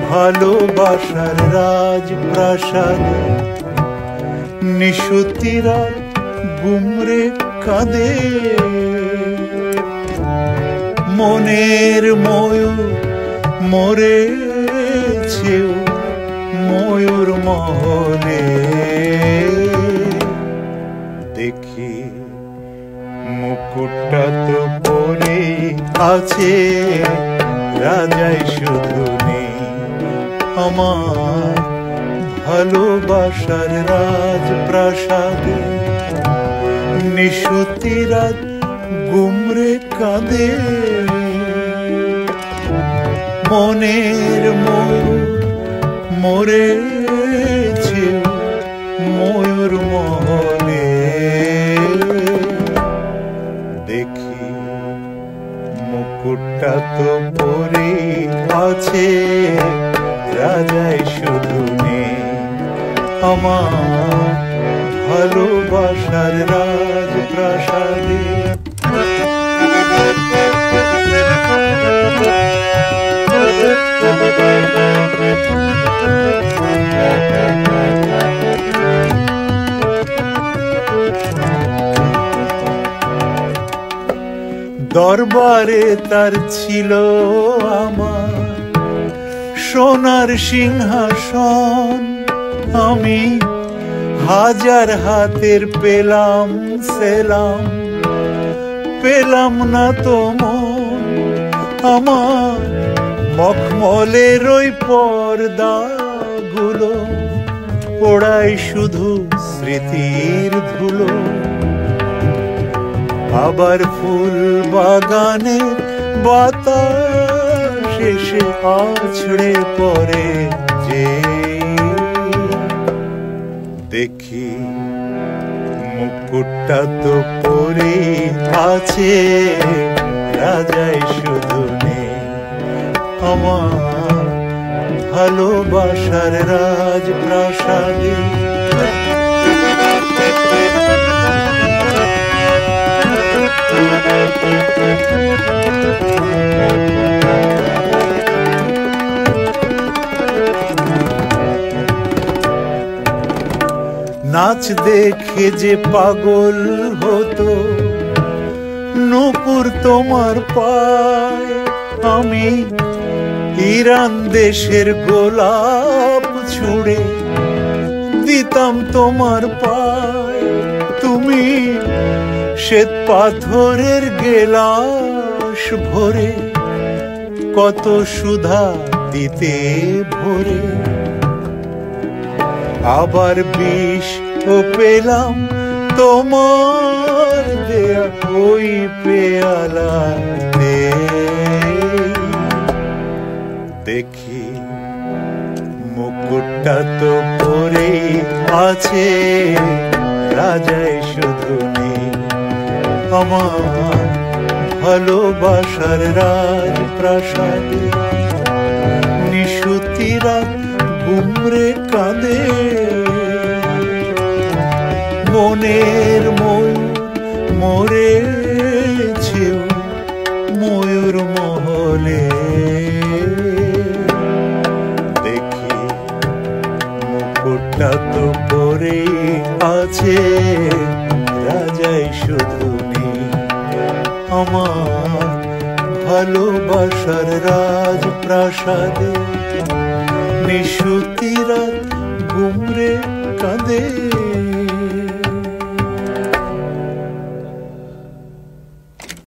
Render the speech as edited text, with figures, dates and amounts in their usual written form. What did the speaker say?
ভালোবাসার রাজপ্রাসাদে নিশুতিরা গুমরে কাঁদে। মনের ময়ূর মরেছে ময়ূর মহলে। দেখি মুকুটটা তো পরে আছে, রাজাই শুধু নেই আমার ভালোবাসার রাজপ্রাসাদে। নিশুতিরা গুমরে কাঁদে। মনের ময়ূর মরেছে ময়ূর মহলে। দেখি মুকুটটা তো পরে আছে, রাজাই শুধু নেই আমার ভালোবাসার রাজপ্রাসাদে। দরবারে তার ছিল আমার সোনার সিংহাসন। আমি হাজার হাতের পেলাম সেলাম, পেলাম না তো মন আমার। মখমলের ওই পর্দাগুলো ওড়াই শুধু স্মৃতির ধুলো। আবার ফুল বাগানে বাতাস এসে আছড়ে পড়ে যে। দেখি মুকুটটা তো পরে আছে, রাজাই শুধু নেই আমার ভালোবাসার রাজপ্রাসাদে। নাচ দেখে যে পাগল হতো নূপুর তোমার পায়। আমি ইরান দেশের গোলাপ ছুঁড়ে দিতাম তোমার পায়। তুমি শ্বেত পাথরের গেলাস ভরে কত সুধা দিতে ভরে। আবার বিষ ও পেলাম তোমার দেয়া ওই পেয়ালাতে। দেখি মুকুটটা তো পরে আছে, রাজাই শুধু নেই আমার ভালোবাসার রাজপ্রাসাদে। নিশুতিরা গুমরে কাঁদে। মনের ময়ূর মরেছে ময়ূর মহলে। দেখি মুকুটটা তো পরে আছে, রাজাই শুধু নেই আমার ভালোবাসার রাজপ্রাসাদে। নিশুতিরা গুমরে কাঁদে।